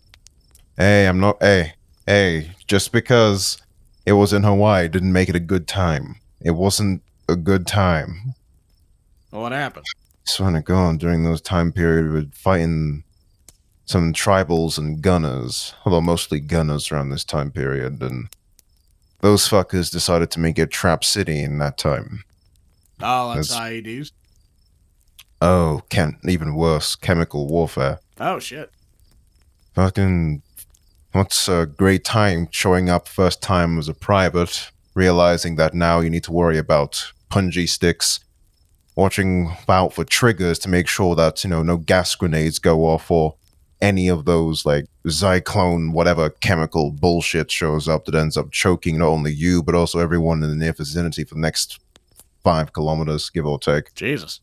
Hey, I'm not. Hey, just because it was in Hawaii didn't make it a good time. It wasn't a good time. What happened? Swear to God, during those time period, we were fighting some tribals and gunners, although mostly gunners around this time period, and those fuckers decided to make it Trap City in that time. Oh, that's That's- IEDs? Oh, even worse, chemical warfare. Oh, shit. Fucking, what's a great time showing up first time as a private, realizing that now you need to worry about punji sticks, watching out for triggers to make sure that, no gas grenades go off or any of those, like, Zyklone, whatever chemical bullshit shows up that ends up choking not only you, but also everyone in the near vicinity for the next 5 kilometers, give or take. Jesus.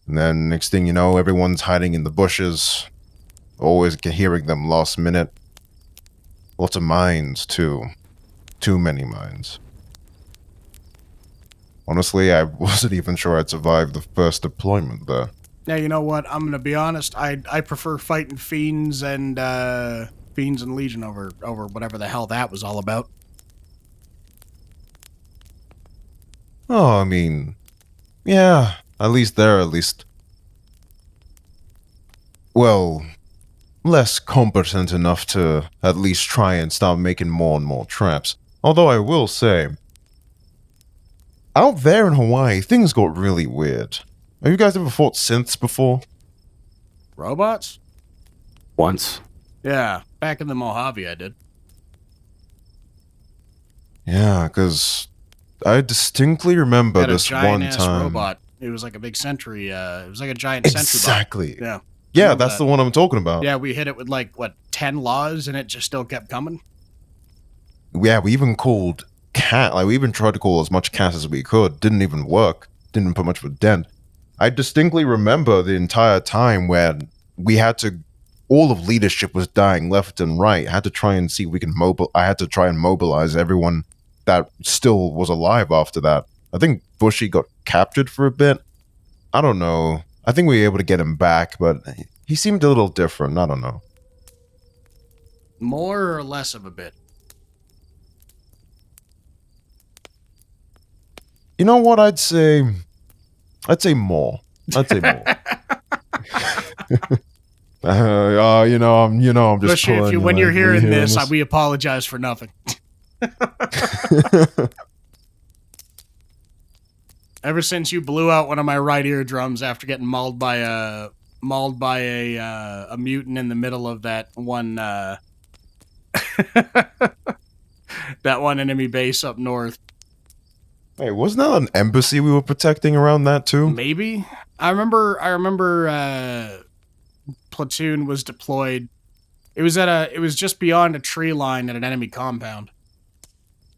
And then next thing you know, everyone's hiding in the bushes, always hearing them last minute. Lots of mines, too. Too many mines. Honestly, I wasn't even sure I'd survive the first deployment there. Now, you know what? I'm gonna be honest. I prefer fighting fiends and Legion over whatever the hell that was all about. Oh, I mean, yeah, at least, well, less competent enough to at least try and start making more and more traps. Although I will say, out there in Hawaii, things got really weird. Have you guys ever fought synths before? Robots? Once. Yeah, back in the Mojave, I did. Yeah, because I distinctly remember Had a this one giant-ass time. robot. It was like a big sentry. It was like a giant sentry Exactly. bot. Yeah. Yeah, Remember that's that. the one I'm talking about. Yeah, we hit it with 10 laws, and it just still kept coming. Yeah, we even called cat. Like, we even tried to call as much cat as we could. Didn't even work. Didn't even put much of a dent. I distinctly remember the entire time when we had to. All of leadership was dying left and right. I had to try and see if we can I had to try and mobilize everyone that still was alive after that. I think Bushy got captured for a bit. I don't know. I think we were able to get him back, but he seemed a little different. I don't know. More or less of a bit. You know what? I'd say more. I'd say more. I'm just. Especially pulling, when you're hearing this, this. we apologize for nothing. Ever since you blew out one of my right eardrums after getting mauled by a mutant in the middle of that one that one enemy base up north. Wait, wasn't that an embassy we were protecting around that too? Maybe. I remember platoon was deployed. It was just beyond a tree line at an enemy compound.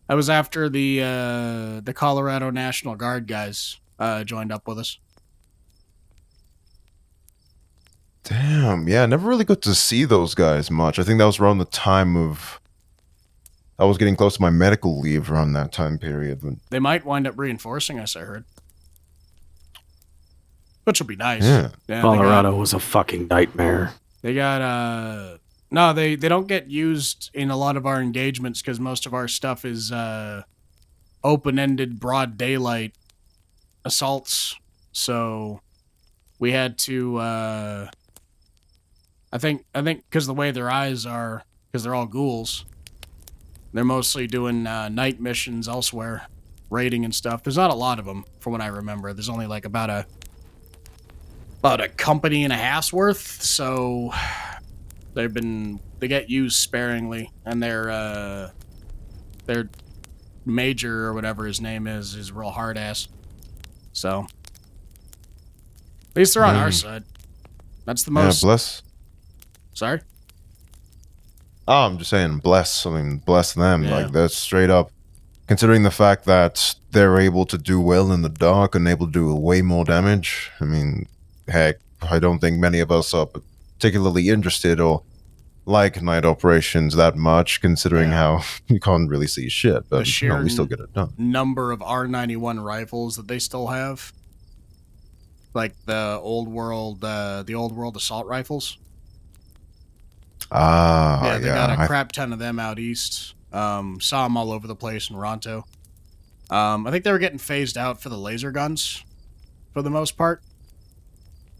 I was after the Colorado National Guard guys joined up with us. Damn, yeah, I never really got to see those guys much. I think that was around the time of. I was getting close to my medical leave around that time period. But They might wind up reinforcing us, I heard. Which will be nice. Yeah. Colorado was a fucking nightmare. They got no, they don't get used in a lot of our engagements because most of our stuff is open-ended, broad daylight assaults. So we had to I think because the way their eyes are, because they're all ghouls, they're mostly doing night missions elsewhere, raiding and stuff. There's not a lot of them, from what I remember. There's only like about a company and a half's worth, so they get used sparingly, and they're major or whatever his name is real hard ass. So at least they're on our side. That's the most. Yeah, bless. Sorry. Oh, I'm just saying, bless. I mean, bless them. Yeah. Like, that's straight up. Considering the fact that they're able to do well in the dark and able to do way more damage, I mean, heck, I don't think many of us are particularly interested or like night operations that much, considering how you can't really see shit. But we still get it done. Number of R91 rifles that they still have, like the old world assault rifles. Ah, They got a crap ton of them out east. Saw them all over the place in Ronto. I think they were getting phased out for the laser guns, for the most part.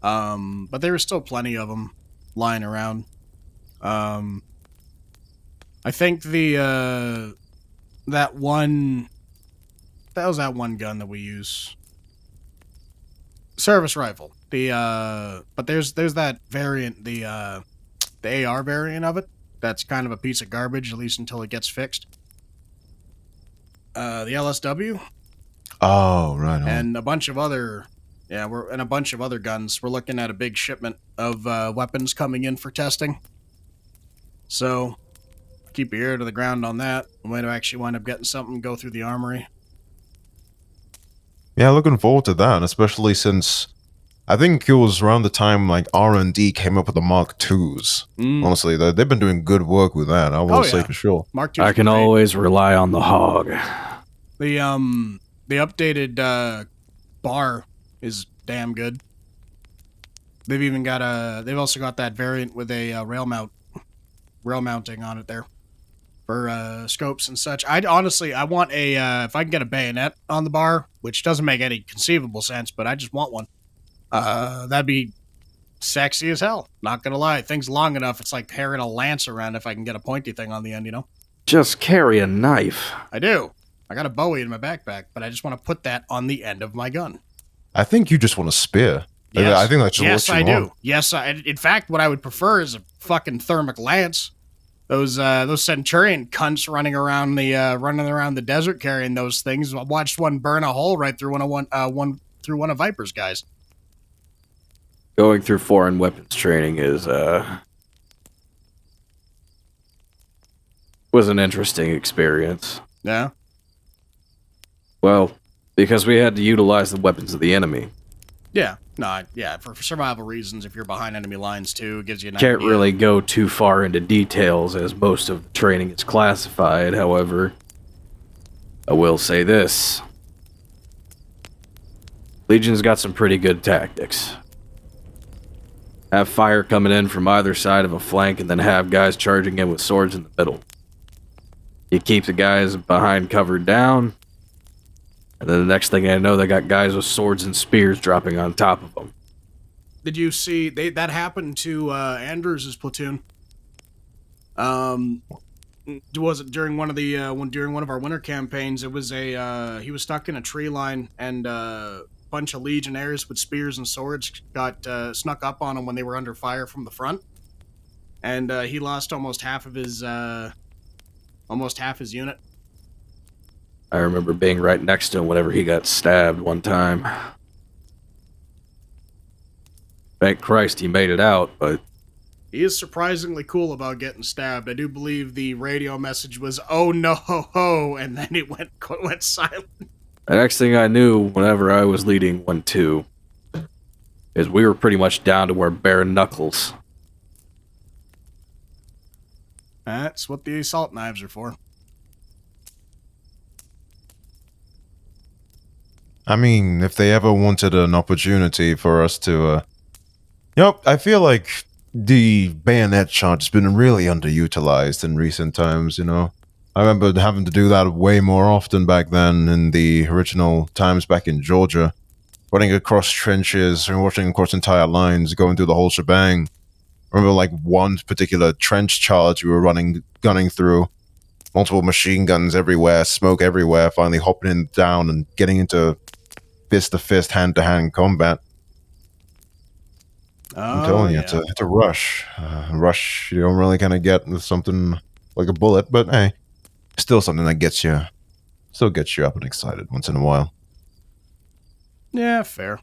But there were still plenty of them lying around. I think that one gun that we use, service rifle. But there's that variant, the AR variant of it. That's kind of a piece of garbage, at least until it gets fixed. The LSW. Oh, right on. And a bunch of other, a bunch of other guns. We're looking at a big shipment of weapons coming in for testing. So, keep your ear to the ground on that. We might actually wind up getting something, go through the armory. Yeah, looking forward to that, especially since I think it was around the time like R&D came up with the Mark IIs. Honestly, they've been doing good work with that. I will say for sure. Mark II. I can always rely on the hog. The updated bar is damn good. They've also got that variant with a rail mounting on it there for scopes and such. I want if I can get a bayonet on the bar, which doesn't make any conceivable sense, but I just want one. That'd be sexy as hell. Not gonna lie. Thing's long enough, it's like carrying a lance around if I can get a pointy thing on the end, Just carry a knife. I do. I got a Bowie in my backpack, but I just want to put that on the end of my gun. I think you just want a spear. Yes. I think that's just what you want. Do. Yes, in fact, what I would prefer is a fucking thermic lance. Those Centurion cunts running around the desert carrying those things. I watched one burn a hole right through one of Viper's guys. Going through foreign weapons training was an interesting experience. Yeah. Well, because we had to utilize the weapons of the enemy. Yeah. No, yeah, for survival reasons, if you're behind enemy lines too, it gives you an idea. Can't really go too far into details as most of the training is classified, however. I will say this. Legion's got some pretty good tactics. Have fire coming in from either side of a flank and then have guys charging in with swords in the middle. You keep the guys behind covered down, and then the next thing I know, they got guys with swords and spears dropping on top of them. Did you see that happened to Andrews' platoon? Was it during one of our winter campaigns? It was he was stuck in a tree line, and a bunch of legionnaires with spears and swords got snuck up on him when they were under fire from the front, and he lost almost half his unit. I remember being right next to him whenever he got stabbed one time. Thank Christ he made it out, but... He is surprisingly cool about getting stabbed. I do believe the radio message was, "Oh no ho ho," and then it went silent. The next thing I knew, whenever I was leading 1-2, is we were pretty much down to our bare knuckles. That's what the assault knives are for. I mean, if they ever wanted an opportunity for us to, I feel like the bayonet charge has been really underutilized in recent times, I remember having to do that way more often back then in the original times back in Georgia, running across trenches and watching across entire lines, going through the whole shebang. I remember like one particular trench charge we were gunning through, multiple machine guns everywhere, smoke everywhere, finally hopping in down and getting into fist-to-fist, hand-to-hand combat. I'm telling you, it's a rush. Rush you don't really kind of get with something like a bullet, but hey, still something that gets you Still gets you up and excited once in a while. Yeah, fair.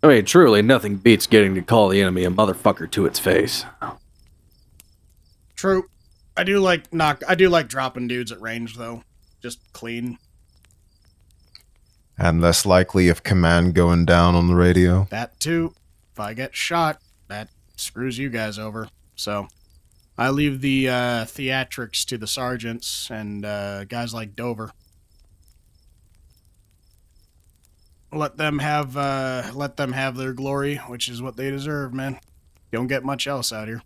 I mean, truly, nothing beats getting to call the enemy a motherfucker to its face. True. I do like dropping dudes at range though. Just clean. And less likely of command going down on the radio. That too. If I get shot, that screws you guys over. So I leave the theatrics to the sergeants and guys like Dover. Let them have their glory, which is what they deserve, man. You don't get much else out here.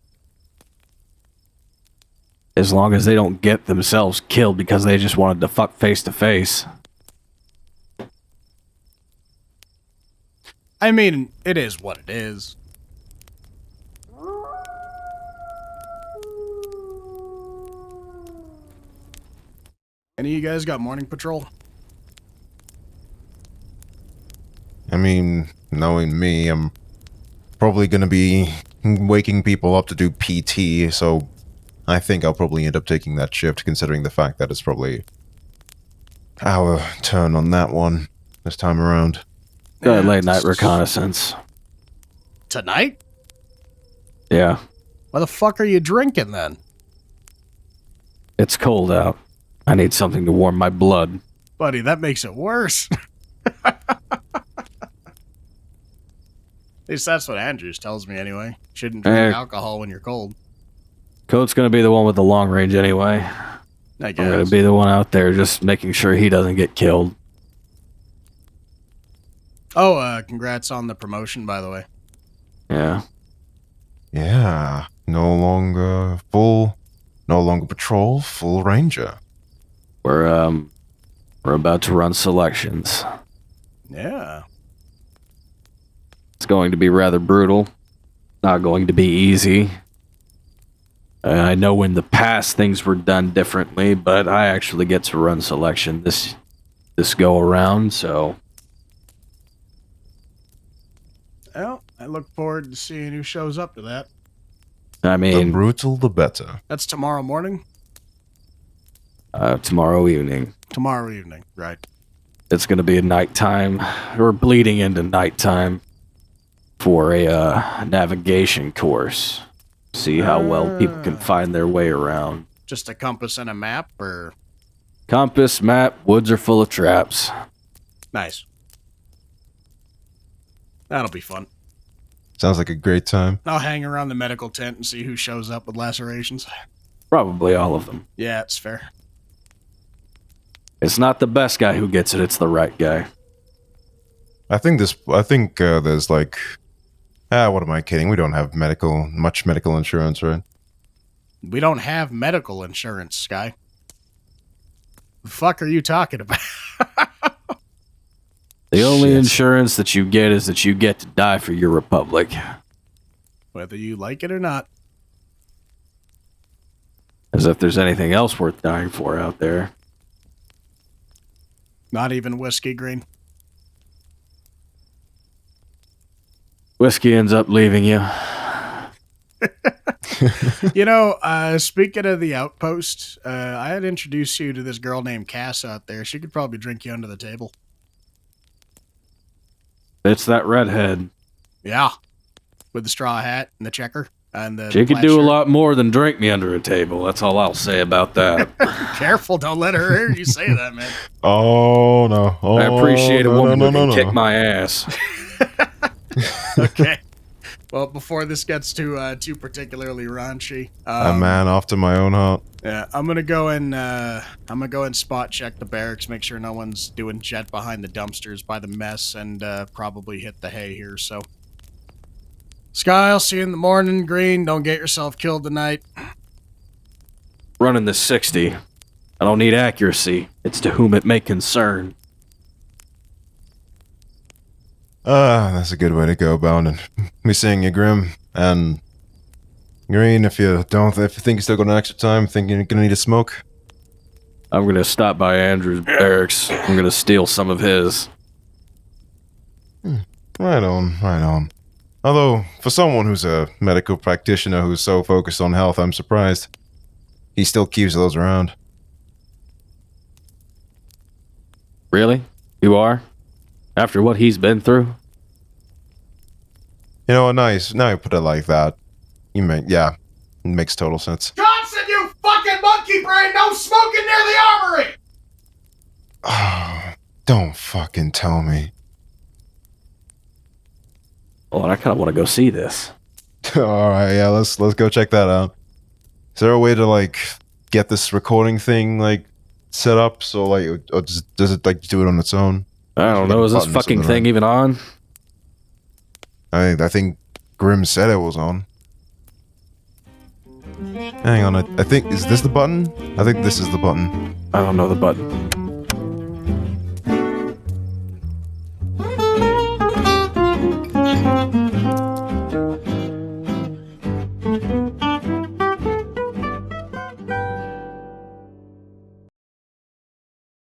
As long as they don't get themselves killed because they just wanted to fuck face to face. I mean, it is what it is. Any of you guys got morning patrol? I mean, knowing me, I'm probably going to be waking people up to do PT, so I think I'll probably end up taking that shift, considering the fact that it's probably our turn on that one this time around. Good late night reconnaissance. Tonight? Yeah. Why the fuck are you drinking then? It's cold out. I need something to warm my blood. Buddy, that makes it worse. At least that's what Andrews tells me anyway. Shouldn't drink alcohol when you're cold. Coat's gonna be the one with the long range anyway. I guess. I'm gonna be the one out there just making sure he doesn't get killed. Oh, congrats on the promotion, by the way. Yeah. Yeah, no longer patrol, full ranger. We're about to run selections. Yeah. It's going to be rather brutal. Not going to be easy. I know in the past things were done differently, but I actually get to run selection this go around, so. Well, I look forward to seeing who shows up to that. I The mean, brutal, the better. That's tomorrow morning? tomorrow evening. Tomorrow evening, right. It's going to be a nighttime, or bleeding into nighttime, for a navigation course. See how well people can find their way around. Just a compass and a map, or? Compass, map, woods are full of traps. Nice. That'll be fun. Sounds like a great time. I'll hang around the medical tent and see who shows up with lacerations. Probably all of them. Yeah, it's fair. It's not the best guy who gets it, it's the right guy. I think there's like, what am I kidding? We don't have much medical insurance, right? We don't have medical insurance, Sky. The fuck are you talking about? The only Shit. insurance that you get is that you get to die for your republic. Whether you like it or not. As if there's anything else worth dying for out there. Not even Whiskey Green. Whiskey ends up leaving you. You know, speaking of the outpost, I had introduced you to this girl named Cass out there. She could probably drink you under the table. It's that redhead. Yeah. With the straw hat and the checker. And the She could plaid do a shirt. lot more than drink me under a table. That's all I'll say about that. Careful, don't let her hear you say that, man. Oh no! Oh, I appreciate a no, woman no, who no, can no, kick no. my ass. Okay. Well, before this gets too particularly raunchy, A man after my own heart. yeah, I'm gonna go and spot check the barracks, make sure no one's doing jet behind the dumpsters by the mess, and probably hit the hay here. So, Sky, I'll see you in the morning. Green, don't get yourself killed tonight. Running the 60. I don't need accuracy. It's to whom it may concern. That's a good way to go about it. Me seeing you, Grim, and Green. If you think you still got an extra time, think you're gonna need a smoke. I'm going to stop by Andrew's barracks. I'm going to steal some of his. Right on. Although, for someone who's a medical practitioner who's so focused on health, I'm surprised. he still keeps those around. Really? You are? After what he's been through? You know what? Nice. Now you put it like that. Yeah, it makes total sense. Johnson, you fucking monkey brain! No smoking near the armory! Oh, don't fucking tell me. Well, I kind of want to go see this. All right, yeah, let's go check that out. Is there a way to like get this recording thing like set up so like, or does it like do it on its own? I don't know. Is this fucking thing even on? I think Grim said it was on. Hang on, I think, is this the button? I think this is the button. I don't know the button.